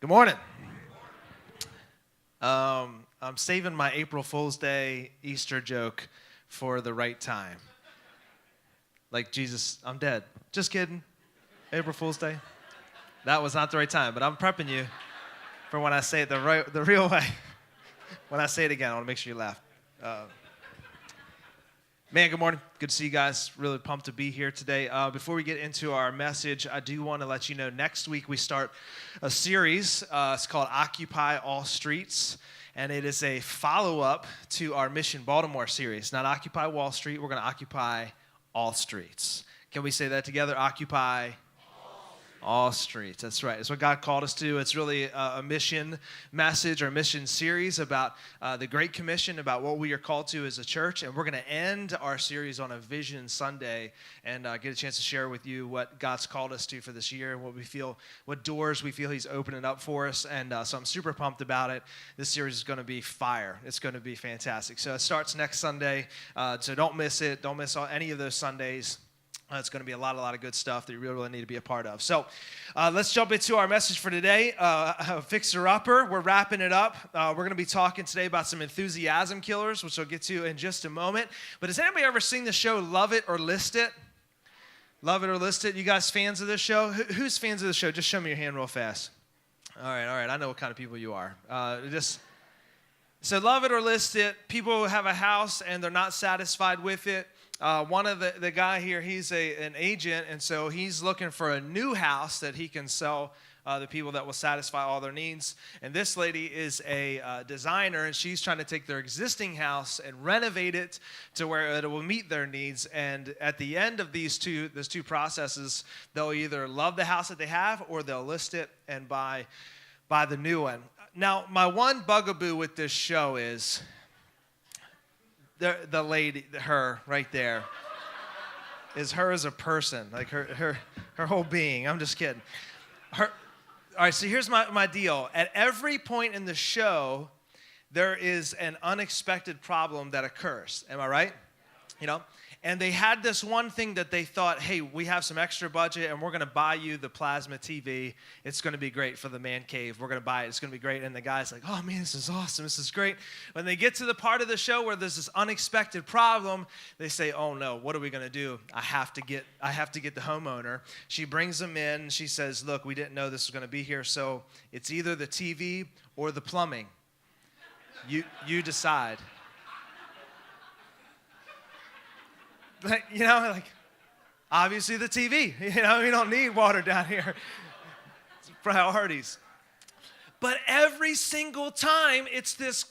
Good morning. I'm saving my April Fool's Day Easter joke for the right time. Like, Jesus, I'm dead. Just kidding. April Fool's Day. That was not the right time, but I'm prepping you for when I say it the real way. When I say it again, I want to make sure you laugh. Man, good morning. Good to see you guys. Really pumped to be here today. Before we get into our message, I do want to let you know next week we start a series. It's called Occupy All Streets, and it is a follow-up to our Mission Baltimore series. Not Occupy Wall Street. We're going to occupy all streets. Can we say that together? Occupy all streets. That's right. It's what God called us to. It's really a mission message or mission series about the Great Commission, about what we are called to as a church. And we're going to end our series on a Vision Sunday and get a chance to share with you what God's called us to for this year, what doors we feel He's opening up for us. And so I'm super pumped about it. This series is going to be fire. It's going to be fantastic. So it starts next Sunday. So don't miss it. Don't miss any of those Sundays. It's going to be a lot of good stuff that you really need to be a part of. So let's jump into our message for today, Fixer Upper. We're wrapping it up. We're going to be talking today about some enthusiasm killers, which I'll get to in just a moment. But has anybody ever seen the show Love It or List It? Love It or List It? You guys fans of this show? Who's fans of the show? Just show me your hand real fast. All right. I know what kind of people you are. So Love It or List It. People have a house and they're not satisfied with it. One of the guy here, he's an agent, and so he's looking for a new house that he can sell the people that will satisfy all their needs. And this lady is a designer, and she's trying to take their existing house and renovate it to where it will meet their needs. And at the end of those two processes, they'll either love the house that they have or they'll list it and buy the new one. Now, my one bugaboo with this show is the lady, her right there, is her as a person, like her whole being. I'm just kidding. All right, so here's my deal. At every point in the show, there is an unexpected problem that occurs. Am I right? You know? And they had this one thing that they thought, hey, we have some extra budget and we're going to buy you the plasma TV. It's going to be great for the man cave. We're going to buy it. It's going to be great. And the guy's like, oh, man, this is awesome. This is great. When they get to the part of the show where there's this unexpected problem, they say, oh, no, what are we going to do? I have to get the homeowner. She brings them in. She says, look, we didn't know this was going to be here, so it's either the TV or the plumbing. You decide. Obviously the TV. We don't need water down here. It's priorities. But every single time, it's this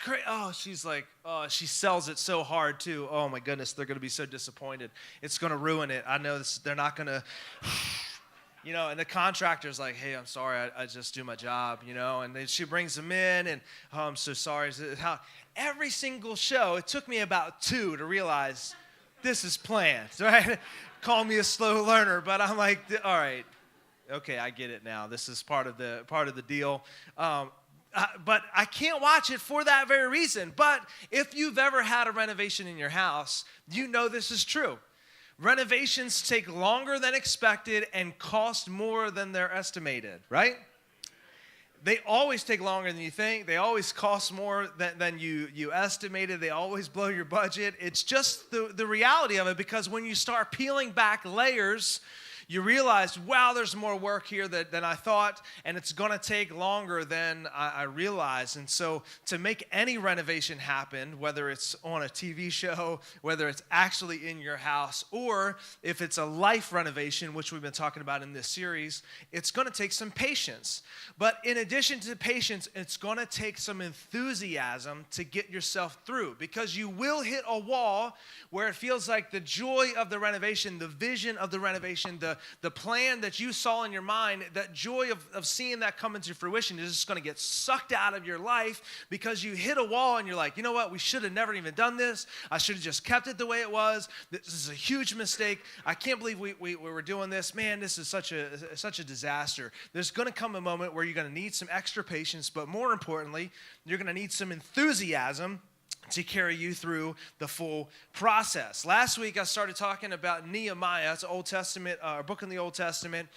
she's like, she sells it so hard too. Oh my goodness, they're going to be so disappointed. It's going to ruin it. I know this, they're not going to, and the contractor's like, hey, I'm sorry, I just do my job, and then she brings them in, and I'm so sorry. Every single show, it took me about 2 to realize this is planned, right? Call me a slow learner, but I'm like, all right, okay, I get it now. This is part of the deal. But I can't watch it for that very reason. But if you've ever had a renovation in your house, you know this is true. Renovations take longer than expected and cost more than they're estimated, right? They always take longer than you think. They always cost more than you estimated. They always blow your budget. It's just the reality of it, because when you start peeling back layers, you realize, wow, there's more work here than I thought, and it's going to take longer than I realized. And so to make any renovation happen, whether it's on a TV show, whether it's actually in your house, or if it's a life renovation, which we've been talking about in this series, it's going to take some patience. But in addition to patience, it's going to take some enthusiasm to get yourself through, because you will hit a wall where it feels like the joy of the renovation, the vision of the renovation, the plan that you saw in your mind, that joy of seeing that come into fruition is just going to get sucked out of your life, because you hit a wall and you're like, you know what, we should have never even done this. I should have just kept it the way it was. This is a huge mistake. I can't believe we were doing this. Man, this is such a disaster. There's going to come a moment where you're going to need some extra patience, but more importantly, you're going to need some enthusiasm to carry you through the full process. Last week, I started talking about Nehemiah. It's an Old Testament, book in the Old Testament.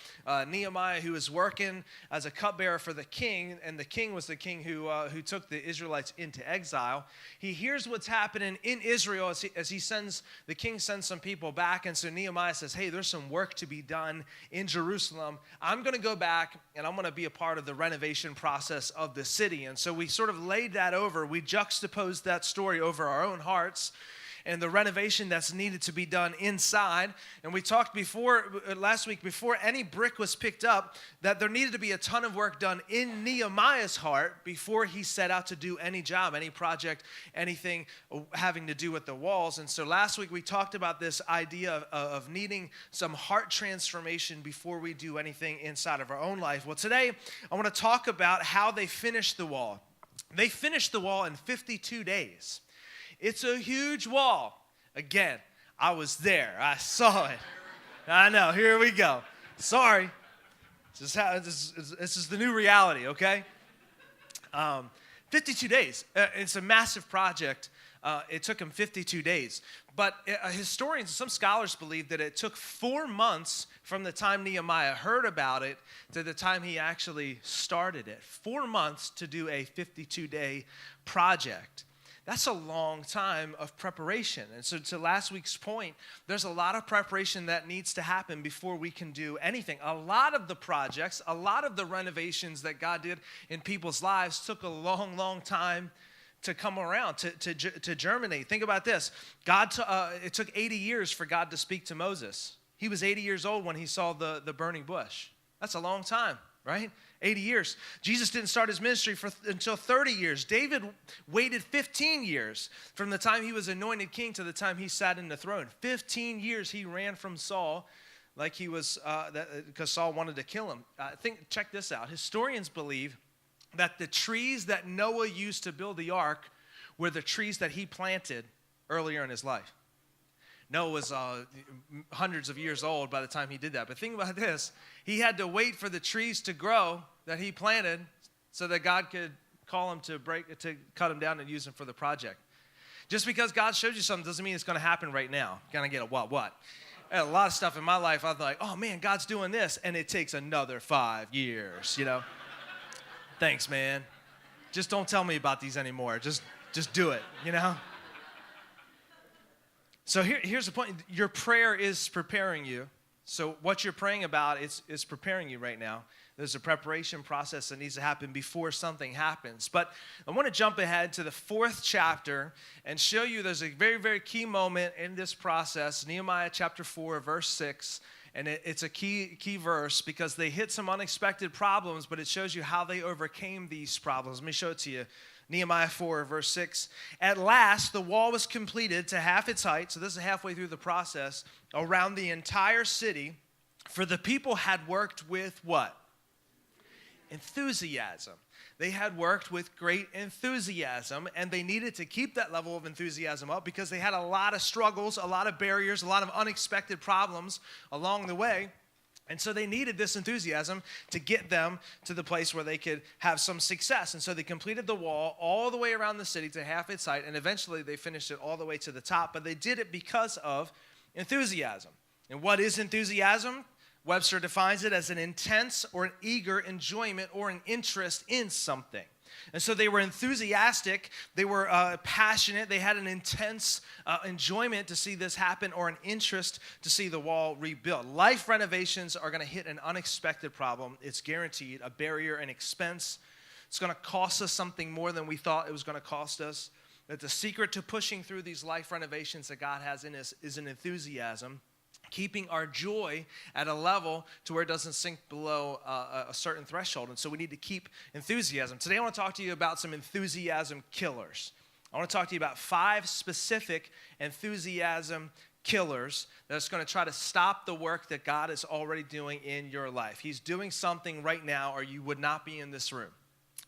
Nehemiah, who was working as a cupbearer for the king, and the king was the king who took the Israelites into exile. He hears what's happening in Israel as the king sends some people back, and so Nehemiah says, hey, there's some work to be done in Jerusalem. I'm going to go back, and I'm going to be a part of the renovation process of the city. And so we sort of laid that over. We juxtaposed that story over our own hearts and the renovation that's needed to be done inside. And we talked last week, before any brick was picked up, that there needed to be a ton of work done in Nehemiah's heart before he set out to do any job, any project, anything having to do with the walls. And so last week we talked about this idea of needing some heart transformation before we do anything inside of our own life. Well, today I want to talk about how they finished the wall. They finished the wall in 52 days. It's a huge wall. Again, I was there. I saw it. I know. Here we go. Sorry. This is the new reality, okay? 52 days. It's a massive project. It took him 52 days. But historians, some scholars believe that it took 4 months from the time Nehemiah heard about it to the time he actually started it. 4 months to do a 52-day project. That's a long time of preparation. And so to last week's point, there's a lot of preparation that needs to happen before we can do anything. A lot of the projects, a lot of the renovations that God did in people's lives took a long, long time to come around, to germinate. Think about this. It took 80 years for God to speak to Moses. He was 80 years old when he saw the burning bush. That's a long time, right? 80 years. Jesus didn't start his ministry until 30 years. David waited 15 years from the time he was anointed king to the time he sat in the throne. 15 years he ran from Saul like he was, because Saul wanted to kill him. Check this out. Historians believe that the trees that Noah used to build the ark were the trees that he planted earlier in his life. Noah was hundreds of years old by the time he did that. But think about this. He had to wait for the trees to grow that he planted so that God could call him to cut them down and use them for the project. Just because God showed you something doesn't mean it's going to happen right now. You're going to get a what? I had a lot of stuff in my life. I was like, oh, man, God's doing this. And it takes another 5 years, Thanks, man. Just don't tell me about these anymore. Just do it, So here's the point. Your prayer is preparing you. So what you're praying about is preparing you right now. There's a preparation process that needs to happen before something happens. But I want to jump ahead to the 4th chapter and show you there's a very, very key moment in this process. Nehemiah chapter 4, verse 6. And it's a key verse because they hit some unexpected problems, but it shows you how they overcame these problems. Let me show it to you. Nehemiah 4, verse 6. At last, the wall was completed to half its height, so this is halfway through the process, around the entire city, for the people had worked with what? Enthusiasm. They had worked with great enthusiasm, and they needed to keep that level of enthusiasm up because they had a lot of struggles, a lot of barriers, a lot of unexpected problems along the way. And so they needed this enthusiasm to get them to the place where they could have some success. And so they completed the wall all the way around the city to half its height, and eventually they finished it all the way to the top. But they did it because of enthusiasm. And what is enthusiasm? Webster defines it as an intense or an eager enjoyment or an interest in something. And so they were enthusiastic, they were passionate, they had an intense enjoyment to see this happen or an interest to see the wall rebuilt. Life renovations are going to hit an unexpected problem. It's guaranteed, a barrier, an expense. It's going to cost us something more than we thought it was going to cost us. That the secret to pushing through these life renovations that God has in us is an enthusiasm. Keeping our joy at a level to where it doesn't sink below a certain threshold. And so we need to keep enthusiasm. Today I want to talk to you about some enthusiasm killers. I want to talk to you about 5 specific enthusiasm killers that's going to try to stop the work that God is already doing in your life. He's doing something right now or you would not be in this room.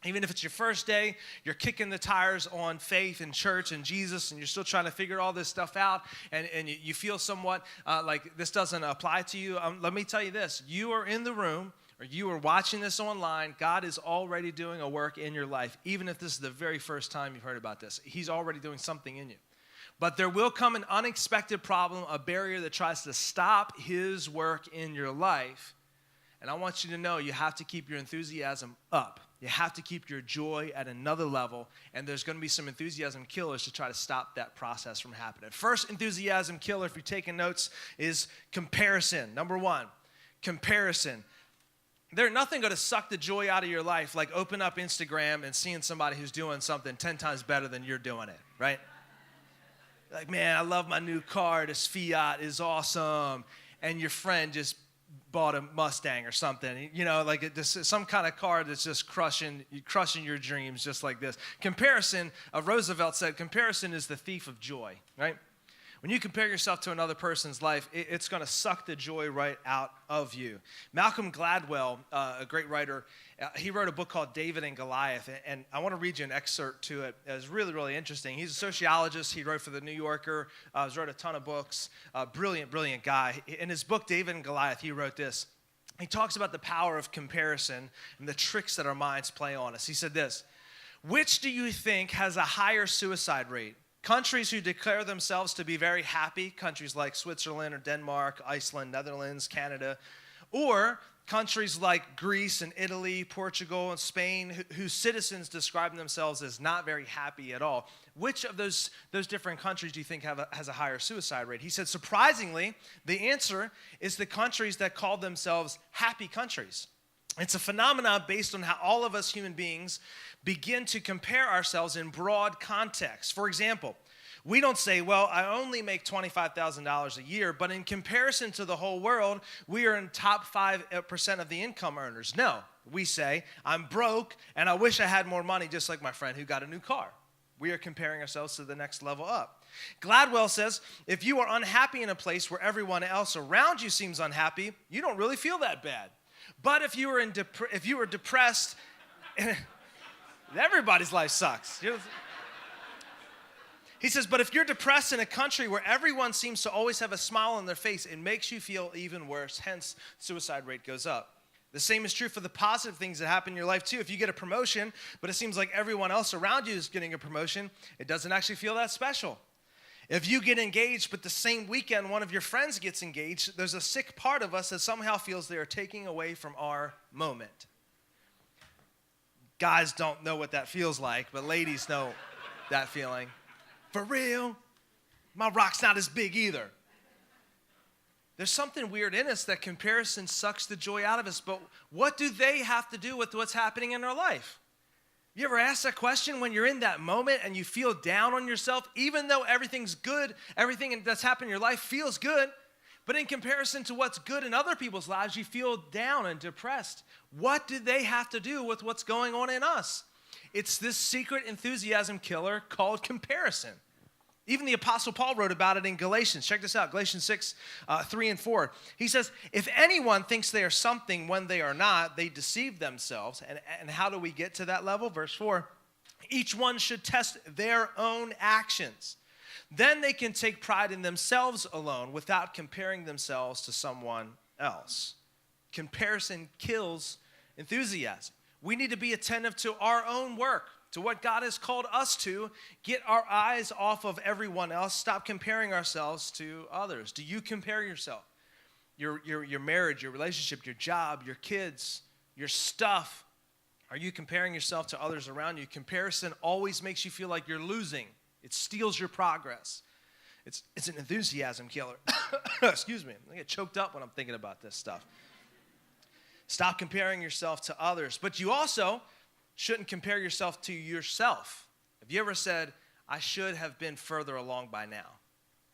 Even if it's your first day, you're kicking the tires on faith and church and Jesus, and you're still trying to figure all this stuff out, and you feel somewhat like this doesn't apply to you. Let me tell you this. You are in the room or you are watching this online, God is already doing a work in your life, even if this is the very first time you've heard about this. He's already doing something in you. But there will come an unexpected problem, a barrier that tries to stop his work in your life. And I want you to know you have to keep your enthusiasm up. You have to keep your joy at another level. And there's going to be some enthusiasm killers to try to stop that process from happening. First enthusiasm killer, if you're taking notes, is comparison. Number one, comparison. There's nothing going to suck the joy out of your life like open up Instagram and seeing somebody who's doing something 10 times better than you're doing it, right? Like, man, I love my new car. This Fiat is awesome. And your friend just bought a Mustang or something. You know, like some kind of car that's just crushing your dreams just like this. Comparison, Roosevelt said, comparison is the thief of joy, right? When you compare yourself to another person's life, it's going to suck the joy right out of you. Malcolm Gladwell, a great writer, he wrote a book called David and Goliath, and I want to read you an excerpt to it. It's really, really interesting. He's a sociologist. He wrote for The New Yorker. He's wrote a ton of books. Brilliant, brilliant guy. In his book, David and Goliath, he wrote this. He talks about the power of comparison and the tricks that our minds play on us. He said this, which do you think has a higher suicide rate? Countries who declare themselves to be very happy, countries like Switzerland or Denmark, Iceland, Netherlands, Canada, or countries like Greece and Italy, Portugal and Spain, whose citizens describe themselves as not very happy at all. Which of those different countries do you think has a higher suicide rate? He said, surprisingly, the answer is the countries that call themselves happy countries. It's a phenomenon based on how all of us human beings begin to compare ourselves in broad context. For example, we don't say, well, I only make $25,000 a year, but in comparison to the whole world, we are in top 5% of the income earners. No, we say, I'm broke and I wish I had more money, just like my friend who got a new car. We are comparing ourselves to the next level up. Gladwell says, if you are unhappy in a place where everyone else around you seems unhappy, you don't really feel that bad. But if you were depressed, everybody's life sucks. He says, but if you're depressed in a country where everyone seems to always have a smile on their face, it makes you feel even worse. Hence, suicide rate goes up. The same is true for the positive things that happen in your life, too. If you get a promotion, but it seems like everyone else around you is getting a promotion, it doesn't actually feel that special. If you get engaged, but the same weekend one of your friends gets engaged, there's a sick part of us that somehow feels they are taking away from our moment. Guys don't know what that feels like, but ladies know that feeling. For real, my rock's not as big either. There's something weird in us that comparison sucks the joy out of us, but what do they have to do with what's happening in our life? You ever ask that question when you're in that moment and you feel down on yourself, even though everything's good, everything that's happened in your life feels good, but in comparison to what's good in other people's lives, you feel down and depressed. What do they have to do with what's going on in us? It's this secret enthusiasm killer called comparison. Even the Apostle Paul wrote about it in Galatians. Check this out, Galatians 6, 3 and 4. He says, if anyone thinks they are something when they are not, they deceive themselves. And how do we get to that level? Verse 4, each one should test their own actions. Then they can take pride in themselves alone without comparing themselves to someone else. Comparison kills enthusiasm. We need to be attentive to our own work, to what God has called us to. Get our eyes off of everyone else. Stop comparing ourselves to others. Do you compare yourself? Your marriage, your relationship, your job, your kids, your stuff. Are you comparing yourself to others around you? Comparison always makes you feel like you're losing. It steals your progress. It's an enthusiasm killer. Excuse me. I get choked up when I'm thinking about this stuff. Stop comparing yourself to others. But you also shouldn't compare yourself to yourself. Have you ever said, I should have been further along by now?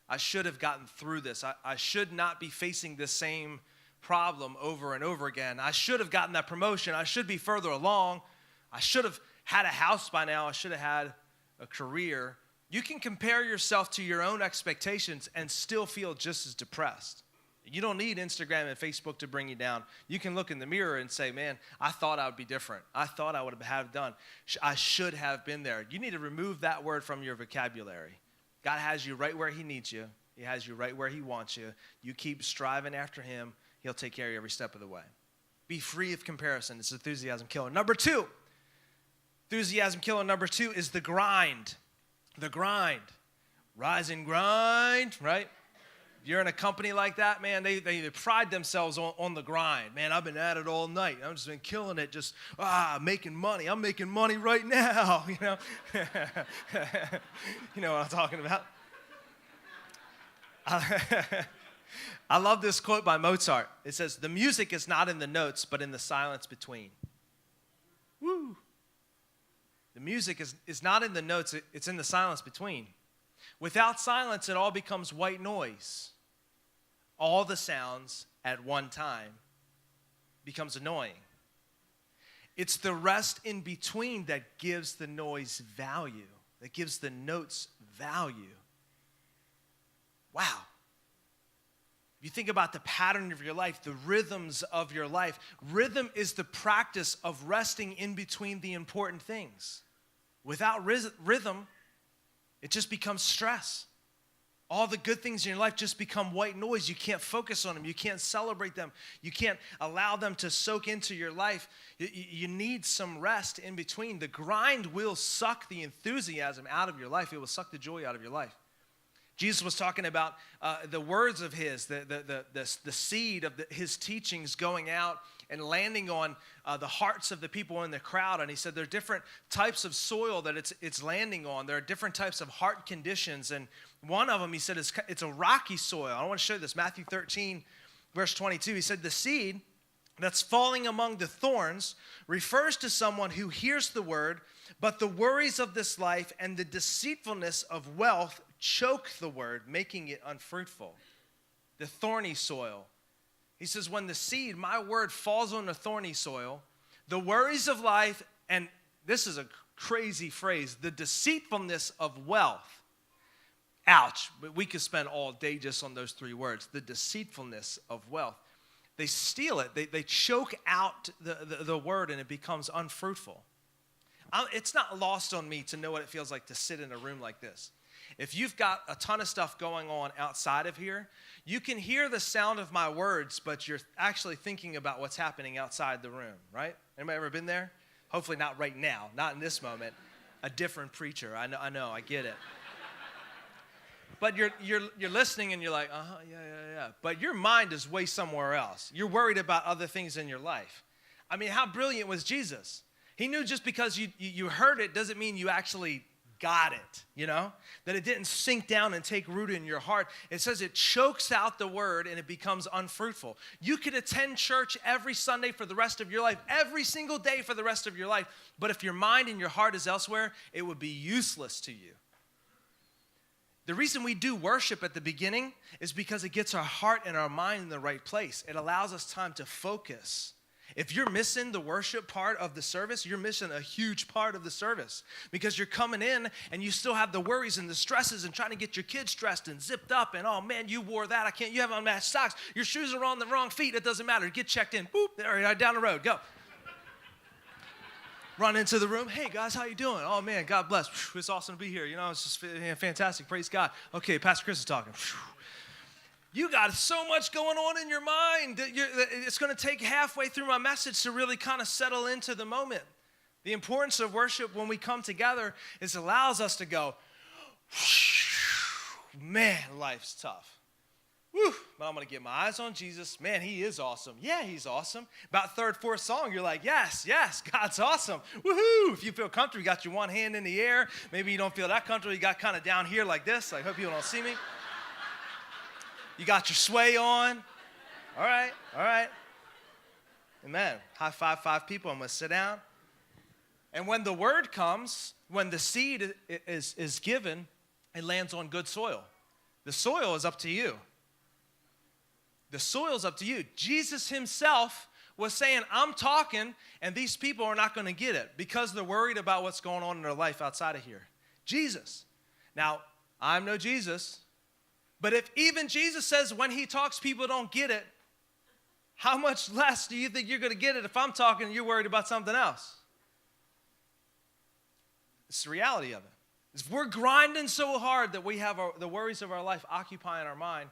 I should have gotten through this. I should not be facing the same problem over and over again. I should have gotten that promotion. I should be further along. I should have had a house by now. I should have had a career. You can compare yourself to your own expectations and still feel just as depressed. You don't need Instagram and Facebook to bring you down. You can look in the mirror and say, man, I thought I would be different. I thought I would have done. I should have been there. You need to remove that word from your vocabulary. God has you right where he needs you. He has you right where he wants you. You keep striving after him. He'll take care of you every step of the way. Be free of comparison. It's enthusiasm killer. Number two, enthusiasm killer number two is the grind. The grind. Rise and grind, right? If you're in a company like that, man, they pride themselves on the grind. Man, I've been at it all night. I've just been killing it, just making money. I'm making money right now, you know. You know what I'm talking about. I love this quote by Mozart. It says, "The music is not in the notes, but in the silence between." Woo! The music is not in the notes, it's in the silence between. Without silence, it all becomes white noise. All the sounds at one time becomes annoying. It's the rest in between that gives the noise value, that gives the notes value. Wow. If you think about the pattern of your life, the rhythms of your life, rhythm is the practice of resting in between the important things. Without rhythm, it just becomes stress. All the good things in your life just become white noise. You can't focus on them. You can't celebrate them. You can't allow them to soak into your life. You need some rest in between. The grind will suck the enthusiasm out of your life. It will suck the joy out of your life. Jesus was talking about the words of his, the seed of his teachings going out and landing on the hearts of the people in the crowd. And he said there are different types of soil that it's landing on. There are different types of heart conditions. And one of them, he said, it's a rocky soil. I want to show you this. Matthew 13, verse 22. He said, the seed that's falling among the thorns refers to someone who hears the word, but the worries of this life and the deceitfulness of wealth choke the word, making it unfruitful. The thorny soil. He says, when the seed, my word, falls on the thorny soil, the worries of life, and this is a crazy phrase, the deceitfulness of wealth. Ouch, but we could spend all day just on those three words, the deceitfulness of wealth. They steal it. They choke out the word, and it becomes unfruitful. It's not lost on me to know what it feels like to sit in a room like this. If you've got a ton of stuff going on outside of here, you can hear the sound of my words, but you're actually thinking about what's happening outside the room, right? Anybody ever been there? Hopefully not right now, not in this moment. A different preacher. I know, I get it. But you're listening and you're like, yeah. But your mind is way somewhere else. You're worried about other things in your life. I mean, how brilliant was Jesus? He knew just because you heard it doesn't mean you actually got it, you know? That it didn't sink down and take root in your heart. It says it chokes out the word and it becomes unfruitful. You could attend church every Sunday for the rest of your life, every single day for the rest of your life. But if your mind and your heart is elsewhere, it would be useless to you. The reason we do worship at the beginning is because it gets our heart and our mind in the right place. It allows us time to focus. If you're missing the worship part of the service, you're missing a huge part of the service because you're coming in and you still have the worries and the stresses and trying to get your kids dressed and zipped up and, oh man, you wore that. You have unmatched socks. Your shoes are on the wrong feet. It doesn't matter. Get checked in. Boop, there, down the road. Go. Run into the room. Hey, guys, how you doing? Oh, man, God bless. It's awesome to be here. You know, it's just fantastic. Praise God. Okay, Pastor Chris is talking. You got so much going on in your mind that it's going to take halfway through my message to really kind of settle into the moment. The importance of worship when we come together is it allows us to go, man, life's tough. Woo, but I'm going to get my eyes on Jesus. Man, he is awesome. Yeah, he's awesome. About third, fourth song, you're like, yes, God's awesome. Woohoo! If you feel comfortable, you got your one hand in the air. Maybe you don't feel that comfortable. You got kind of down here like this. I hope people don't see me. You got your sway on. All right. Amen. High five 5 people. I'm going to sit down. And when the word comes, when the seed is given, it lands on good soil. The soil is up to you. The soil's up to you. Jesus himself was saying, I'm talking, and these people are not going to get it because they're worried about what's going on in their life outside of here. Jesus. Now, I'm no Jesus, but if even Jesus says when he talks, people don't get it, how much less do you think you're going to get it if I'm talking and you're worried about something else? It's the reality of it. If we're grinding so hard that we have the worries of our life occupying our mind,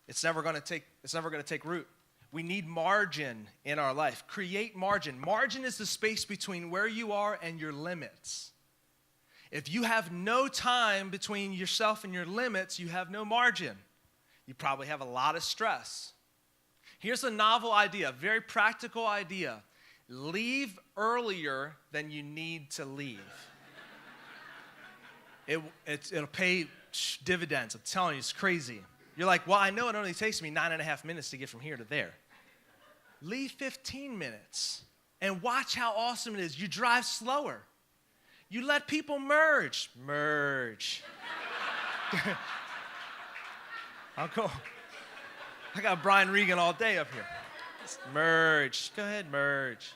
it's never going to take root. We need margin in our life. Create margin. Margin is the space between where you are and your limits. If you have no time between yourself and your limits, you have no margin. You probably have a lot of stress. Here's a novel idea, a very practical idea. Leave earlier than you need to leave. It'll pay dividends. I'm telling you, it's crazy. You're like, well, I know it only takes me 9.5 minutes to get from here to there. Leave 15 minutes and watch how awesome it is. You drive slower. You let people merge. Merge. I'll go. I got Brian Regan all day up here. Just merge. Go ahead, merge.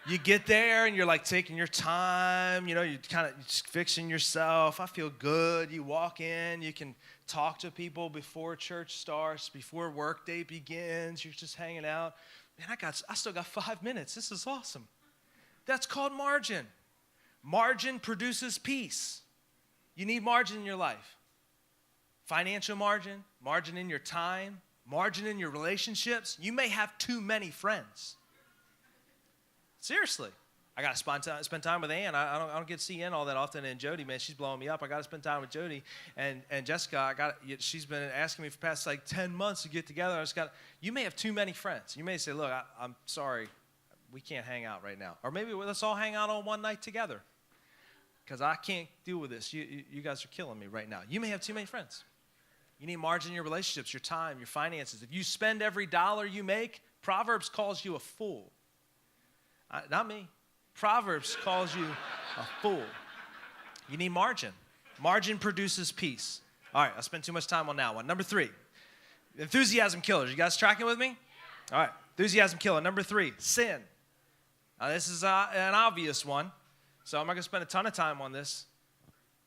You get there and you're like taking your time, you know, you're kind of just fixing yourself. I feel good. You walk in, you can talk to people before church starts, before work day begins. You're just hanging out. Man, I still got 5 minutes. This is awesome. That's called margin. Margin produces peace. You need margin in your life. Financial margin, margin in your time, margin in your relationships. You may have too many friends. Seriously. I got to spend time with Ann. I don't get to see Ann all that often. And Jody, man, she's blowing me up. I got to spend time with Jody. And Jessica, she's been asking me for the past like 10 months to get together. You may have too many friends. You may say, look, I'm sorry, we can't hang out right now. Or maybe let's all hang out on one night together. Because I can't deal with this. You guys are killing me right now. You may have too many friends. You need margin in your relationships, your time, your finances. If you spend every dollar you make, Proverbs calls you a fool. Not me. Proverbs calls you a fool. You need margin. Margin produces peace. All right, I spent too much time on that one. Number 3, enthusiasm killers. You guys tracking with me? All right, enthusiasm killer. Number 3, sin. Now, this is an obvious one, so I'm not going to spend a ton of time on this.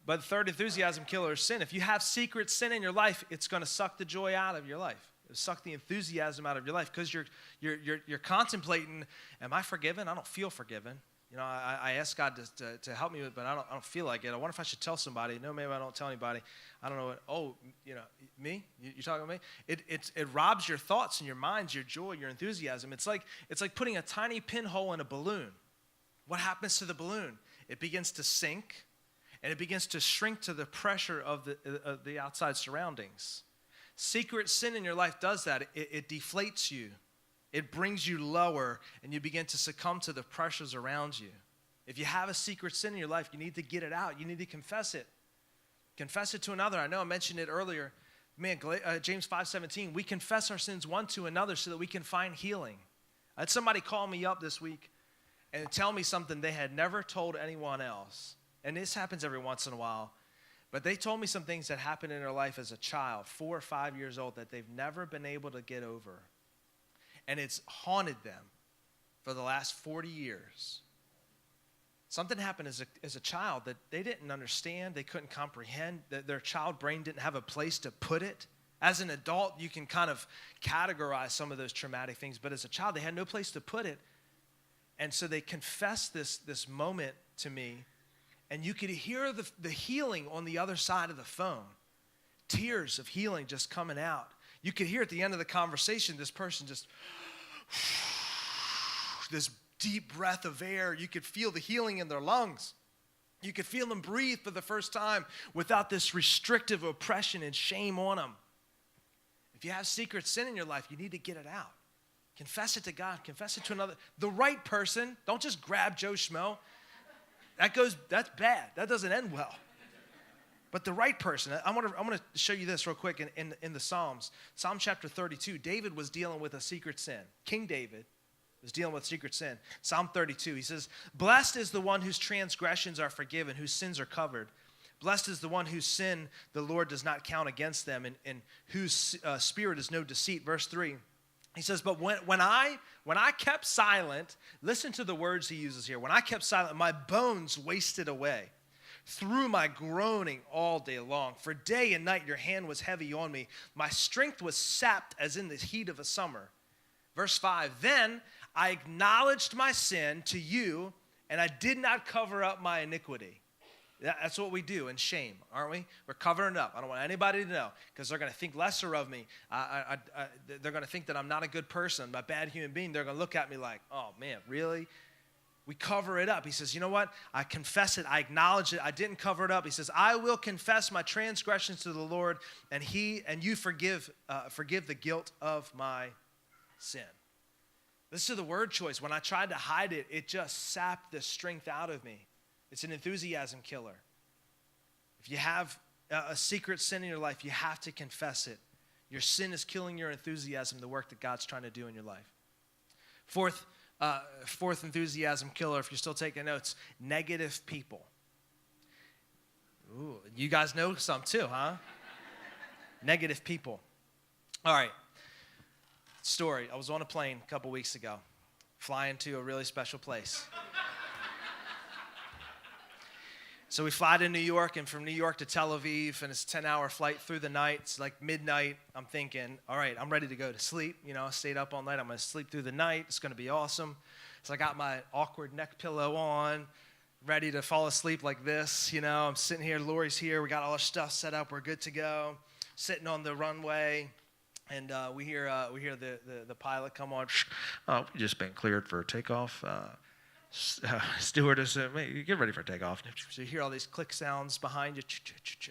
But the third enthusiasm killer is sin. If you have secret sin in your life, it's going to suck the joy out of your life. It'll suck the enthusiasm out of your life because you're contemplating, am I forgiven? I don't feel forgiven. You know, I ask God to help me with it, but I don't feel like it. I wonder if I should tell somebody. No, maybe I don't tell anybody. I don't know what, me? You talking about me? It robs your thoughts and your minds, your joy, your enthusiasm. It's like putting a tiny pinhole in a balloon. What happens to the balloon? It begins to sink, and it begins to shrink to the pressure of the outside surroundings. Secret sin in your life does that. It deflates you. It brings you lower, and you begin to succumb to the pressures around you. If you have a secret sin in your life, you need to get it out. You need to confess it. Confess it to another. I know I mentioned it earlier. Man, James 5:17, we confess our sins one to another so that we can find healing. I had somebody call me up this week and tell me something they had never told anyone else. And this happens every once in a while. But they told me some things that happened in their life as a child, 4 or 5 years old, that they've never been able to get over. And it's haunted them for the last 40 years. Something happened as a child that they didn't understand, they couldn't comprehend, that their child brain didn't have a place to put it. As an adult, you can kind of categorize some of those traumatic things, but as a child, they had no place to put it. And so they confessed this moment to me, and you could hear the healing on the other side of the phone. Tears of healing just coming out. You could hear at the end of the conversation, this person just, this deep breath of air. You could feel the healing in their lungs. You could feel them breathe for the first time without this restrictive oppression and shame on them. If you have secret sin in your life, you need to get it out. Confess it to God. Confess it to another. The right person. Don't just grab Joe Schmo. That's bad. That doesn't end well. But the right person, I'm gonna show you this real quick in the Psalms. Psalm chapter 32, David was dealing with a secret sin. King David was dealing with secret sin. Psalm 32, he says, "Blessed is the one whose transgressions are forgiven, whose sins are covered. Blessed is the one whose sin the Lord does not count against them, and whose spirit is no deceit." Verse 3, he says, "But when I kept silent," listen to the words he uses here. "When I kept silent, my bones wasted away through my groaning all day long. For day and night your hand was heavy on me. My strength was sapped as in the heat of a summer." Verse 5, "Then I acknowledged my sin to you, and I did not cover up my iniquity." That's what we do in shame, aren't we? We're covering it up. I don't want anybody to know because they're going to think lesser of me. They're going to think that I'm not a good person, I'm a bad human being. They're going to look at me like, oh, man, really? We cover it up. He says, you know what? I confess it. I acknowledge it. I didn't cover it up. He says, I will confess my transgressions to the Lord, and you forgive the guilt of my sin. Listen to the word choice. When I tried to hide it, it just sapped the strength out of me. It's an enthusiasm killer. If you have a secret sin in your life, you have to confess it. Your sin is killing your enthusiasm, the work that God's trying to do in your life. Fourth enthusiasm killer, if you're still taking notes, negative people. Ooh, you guys know some too, huh? Negative people. All right. Story. I was on a plane a couple weeks ago, flying to a really special place. So we fly to New York, and from New York to Tel Aviv, and it's a 10-hour flight through the night. It's like midnight. I'm thinking, all right, I'm ready to go to sleep. You know, I stayed up all night. I'm going to sleep through the night. It's going to be awesome. So I got my awkward neck pillow on, ready to fall asleep like this. You know, I'm sitting here. Lori's here. We got all our stuff set up. We're good to go. Sitting on the runway, and we hear the pilot come on. Oh, we just been cleared for takeoff. Stewardess, get ready for takeoff. So you hear all these click sounds behind you.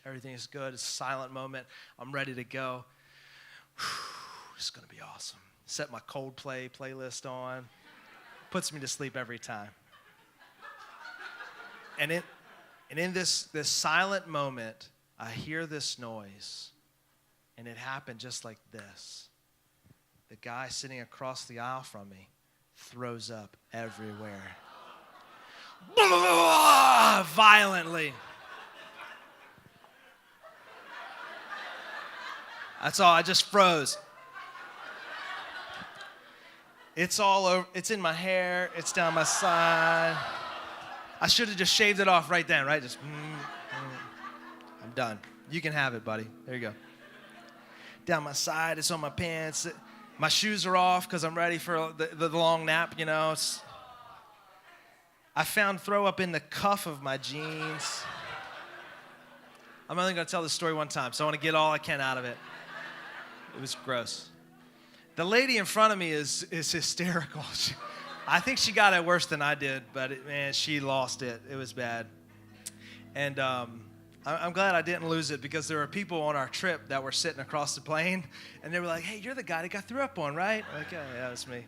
Everything is good. It's a silent moment. I'm ready to go. It's going to be awesome. Set my Coldplay playlist on. Puts me to sleep every time. And in this silent moment, I hear this noise. And it happened just like this. The guy sitting across the aisle from me throws up everywhere. Violently. That's all. I just froze. It's all over. It's in my hair. It's down my side. I should have just shaved it off right then, right? Just, I'm done. You can have it, buddy. There you go. Down my side. It's on my pants. My shoes are off because I'm ready for the long nap, you know. I found throw up in the cuff of my jeans. I'm only going to tell this story one time, so I want to get all I can out of it. It was gross. The lady in front of me is hysterical. I think she got it worse than I did, but man, she lost it. It was bad. And I'm glad I didn't lose it because there were people on our trip that were sitting across the plane, and they were like, hey, you're the guy that got threw up on, right? Like, yeah, that's me.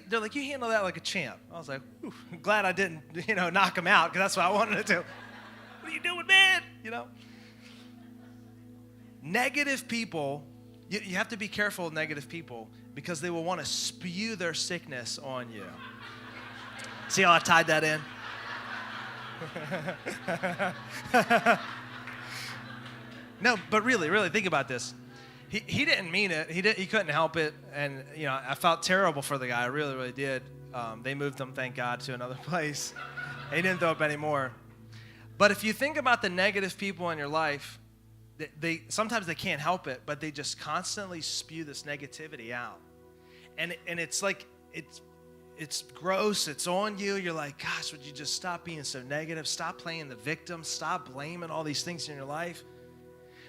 They're like, you handle that like a champ. I was like, I'm glad I didn't, knock him out because that's what I wanted to do. What are you doing, man? Negative people, you have to be careful with negative people because they will want to spew their sickness on you. See how I tied that in? No, but really think about this. He didn't mean it. He couldn't help it, and I felt terrible for the guy. I really did. They moved him, thank God, to another place. He didn't throw up anymore. But if you think about the negative people in your life, they sometimes they can't help it, but they just constantly spew this negativity out, and it's like it's gross. It's on you. You're like, gosh, would you just stop being so negative? Stop playing the victim. Stop blaming all these things in your life.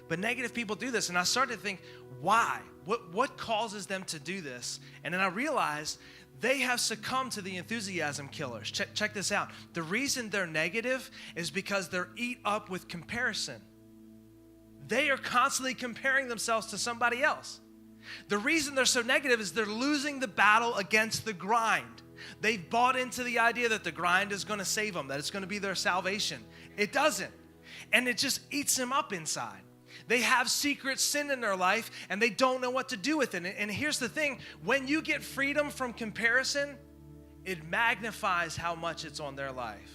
But negative people do this, and I started to think, why? What causes them to do this? And then I realized they have succumbed to the enthusiasm killers. Check this out. The reason they're negative is because they're eat up with comparison. They are constantly comparing themselves to somebody else. The reason they're so negative is they're losing the battle against the grind. They've bought into the idea that the grind is going to save them, that it's going to be their salvation. It doesn't. And it just eats them up inside. They have secret sin in their life, and they don't know what to do with it. And here's the thing. When you get freedom from comparison, it magnifies how much it's on their life.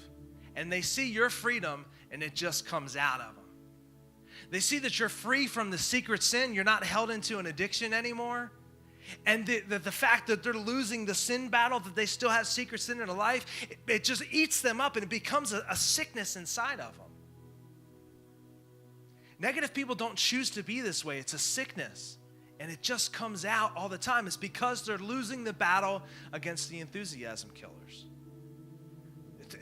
And they see your freedom, and it just comes out of them. They see that you're free from the secret sin. You're not held into an addiction anymore. And the fact that they're losing the sin battle, that they still have secret sin in their life, it just eats them up, and it becomes a sickness inside of them. Negative people don't choose to be this way. It's a sickness, and it just comes out all the time. It's because they're losing the battle against the enthusiasm killers.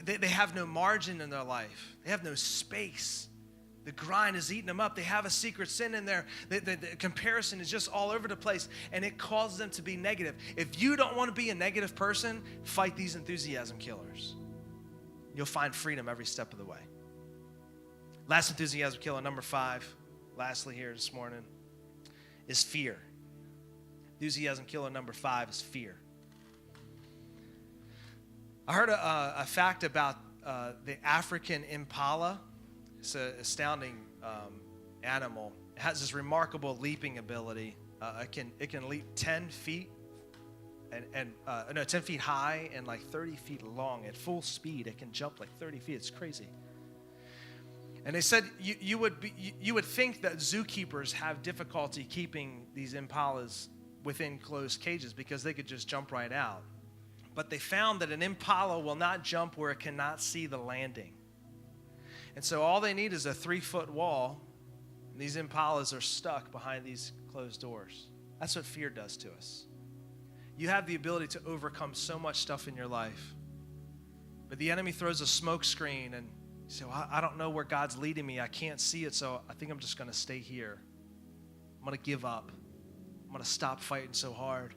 They have no margin in their life. They have no space. The grind is eating them up. They have a secret sin in there. The comparison is just all over the place, and it causes them to be negative. If you don't want to be a negative person, fight these enthusiasm killers. You'll find freedom every step of the way. Last enthusiasm killer, number 5, lastly here this morning, is fear. Enthusiasm killer number 5 is fear. I heard a fact about the African impala. It's an astounding animal. It has this remarkable leaping ability. It can leap 10 feet 10 feet high and like 30 feet long. At full speed, it can jump like 30 feet. It's crazy. And they said you would think that zookeepers have difficulty keeping these impalas within closed cages because they could just jump right out. But they found that an impala will not jump where it cannot see the landing. And so all they need is a 3-foot wall, and these impalas are stuck behind these closed doors. That's what fear does to us. You have the ability to overcome so much stuff in your life, but the enemy throws a smoke screen and you say, well, I don't know where God's leading me. I can't see it, so I think I'm just going to stay here. I'm going to give up. I'm going to stop fighting so hard.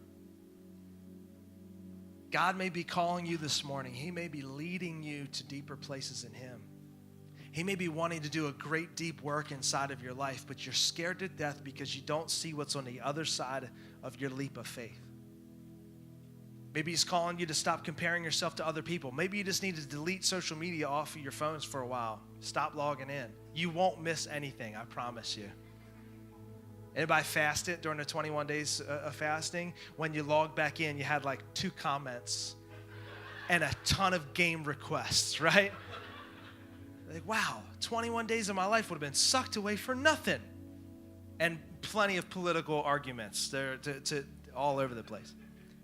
God may be calling you this morning. He may be leading you to deeper places in Him. He may be wanting to do a great deep work inside of your life, but you're scared to death because you don't see what's on the other side of your leap of faith. Maybe He's calling you to stop comparing yourself to other people. Maybe you just need to delete social media off of your phones for a while. Stop logging in. You won't miss anything, I promise you. Anybody fasted during the 21 days of fasting? When you logged back in, you had like 2 comments and a ton of game requests, right? Like, wow, 21 days of my life would have been sucked away for nothing. And plenty of political arguments. They're to all over the place.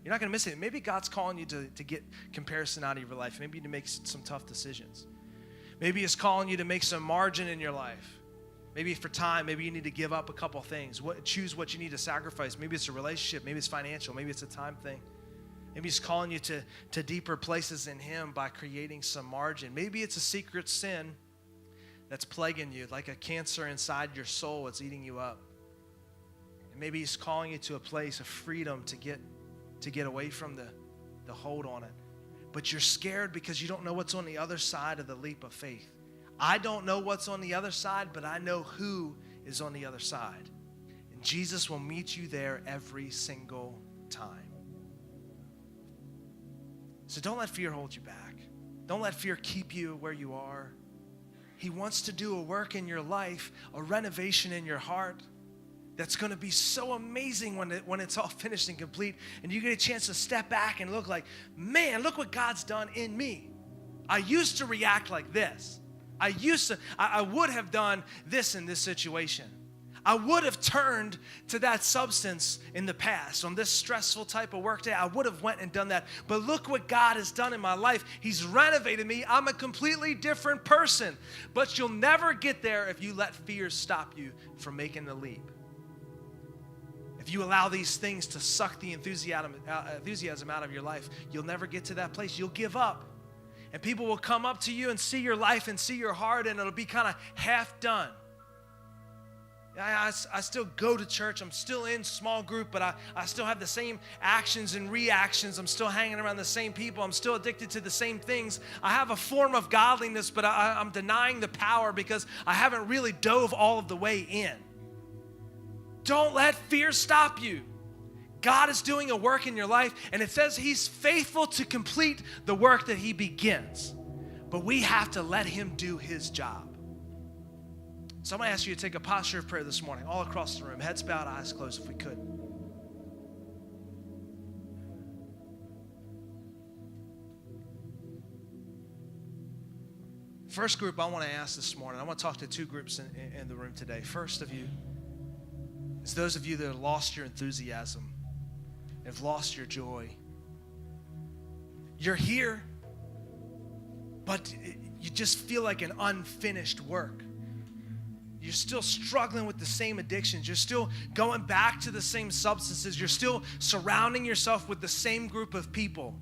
You're not going to miss it. Maybe God's calling you to get comparison out of your life. Maybe to make some tough decisions. Maybe He's calling you to make some margin in your life. Maybe for time, maybe you need to give up a couple things. Choose what you need to sacrifice. Maybe it's a relationship. Maybe it's financial. Maybe it's a time thing. Maybe He's calling you to deeper places in Him by creating some margin. Maybe it's a secret sin that's plaguing you, like a cancer inside your soul. It's eating you up. And maybe He's calling you to a place of freedom to get away from the hold on it. But you're scared because you don't know what's on the other side of the leap of faith. I don't know what's on the other side, but I know who is on the other side. And Jesus will meet you there every single time. So don't let fear hold you back. Don't let fear keep you where you are. He wants to do a work in your life, a renovation in your heart that's going to be so amazing when it's all finished and complete, and you get a chance to step back and look like, man, look what God's done in me. I used to react like this. I would have done this in this situation. I would have turned to that substance in the past. On this stressful type of work day, I would have went and done that. But look what God has done in my life. He's renovated me. I'm a completely different person. But you'll never get there if you let fear stop you from making the leap. If you allow these things to suck the enthusiasm out of your life, you'll never get to that place. You'll give up. And people will come up to you and see your life and see your heart, and it'll be kind of half done. I still go to church. I'm still in small group, but I still have the same actions and reactions. I'm still hanging around the same people. I'm still addicted to the same things. I have a form of godliness, but I'm denying the power because I haven't really dove all of the way in. Don't let fear stop you. God is doing a work in your life, and it says He's faithful to complete the work that He begins. But we have to let Him do His job. So I'm going to ask you to take a posture of prayer this morning, all across the room, heads bowed, eyes closed if we could. First group I want to ask this morning, I want to talk to 2 groups in the room today. First of you is those of you that have lost your enthusiasm, have lost your joy. You're here, but you just feel like an unfinished work. You're still struggling with the same addictions. You're still going back to the same substances. You're still surrounding yourself with the same group of people.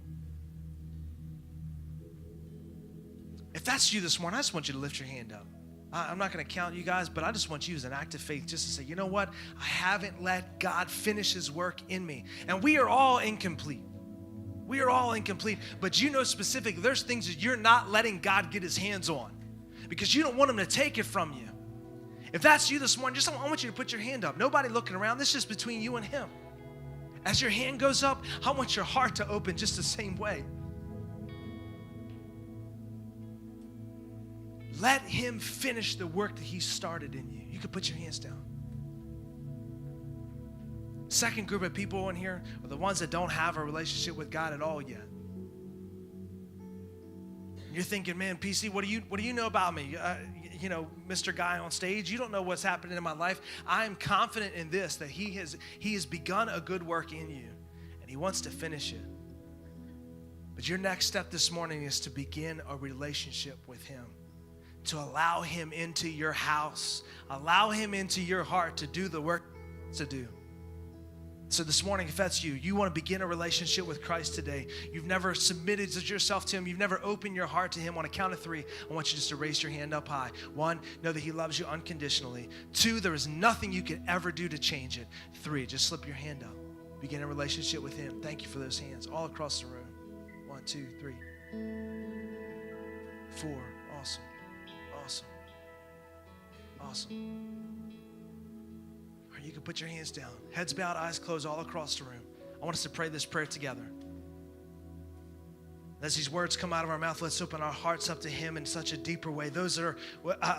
If that's you this morning, I just want you to lift your hand up. I'm not going to count you guys, but I just want you as an act of faith just to say, you know what? I haven't let God finish his work in me. And we are all incomplete. We are all incomplete. But you know specifically, there's things that you're not letting God get his hands on because you don't want him to take it from you. If that's you this morning, I want you to put your hand up. Nobody looking around. This is just between you and him. As your hand goes up, I want your heart to open just the same way. Let him finish the work that he started in you. You can put your hands down. Second group of people in here are the ones that don't have a relationship with God at all yet. You're thinking, man, PC, what do you know about me? Mr. Guy on stage, you don't know what's happening in my life. I am confident in this, that he has begun a good work in you, and he wants to finish it. But your next step this morning is to begin a relationship with him, to allow him into your house, allow him into your heart to do the work to do. So this morning, if that's you, you want to begin a relationship with Christ today. You've never submitted yourself to him. You've never opened your heart to him. On a count of 3, I want you just to raise your hand up high. 1, know that he loves you unconditionally. 2, there is nothing you could ever do to change it. 3, just slip your hand up. Begin a relationship with him. Thank you for those hands all across the room. 1, 2, 3, 4. Awesome. Awesome. Awesome. You can put your hands down. Heads bowed, eyes closed all across the room. I want us to pray this prayer together. As these words come out of our mouth, let's open our hearts up to him in such a deeper way. Those that are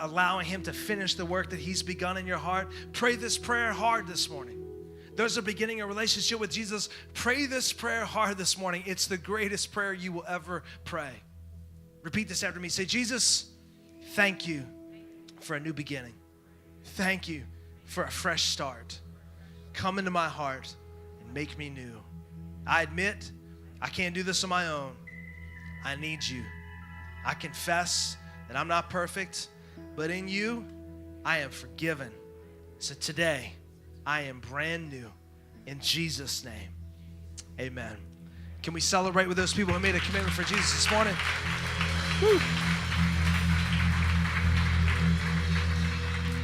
allowing him to finish the work that he's begun in your heart, pray this prayer hard this morning. Those that are beginning a relationship with Jesus, pray this prayer hard this morning. It's the greatest prayer you will ever pray. Repeat this after me. Say, Jesus, thank you for a new beginning. Thank you for a fresh start. Come into my heart and make me new. I admit I can't do this on my own. I need you. I confess that I'm not perfect, but in you, I am forgiven. So today, I am brand new. In Jesus' name, amen. Can we celebrate with those people who made a commitment for Jesus this morning? Woo.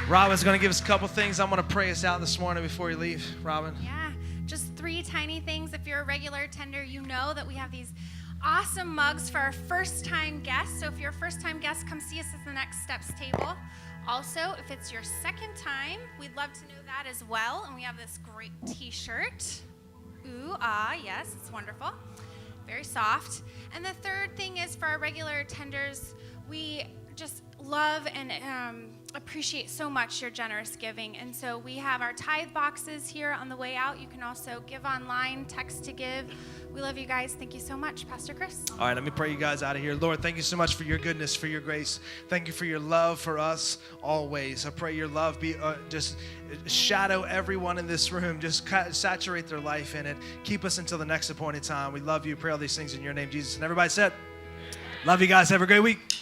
Robin's going to give us a couple things. I'm going to pray us out this morning before you leave. Robin? Yeah, just 3 tiny things. If you're a regular attender, you know that we have these awesome mugs for our first-time guests. So if you're a first-time guest, come see us at the Next Steps table. Also, if it's your second time, we'd love to know that as well. And we have this great t-shirt. Ooh, ah, yes, it's wonderful. Very soft. And the third thing is for our regular attenders, we just love and appreciate so much your generous giving. And so we have our tithe boxes here on the way out. You can also give online, text to give. We love you guys. Thank you so much. Pastor Chris. All right, let me pray you guys out of here. Lord, thank you so much for your goodness, for your grace. Thank you for your love for us always. I pray your love be just shadow everyone in this room. Just saturate their life in it. Keep us until the next appointed time. We love you. Pray all these things in your name, Jesus. And everybody said, love you guys. Have a great week.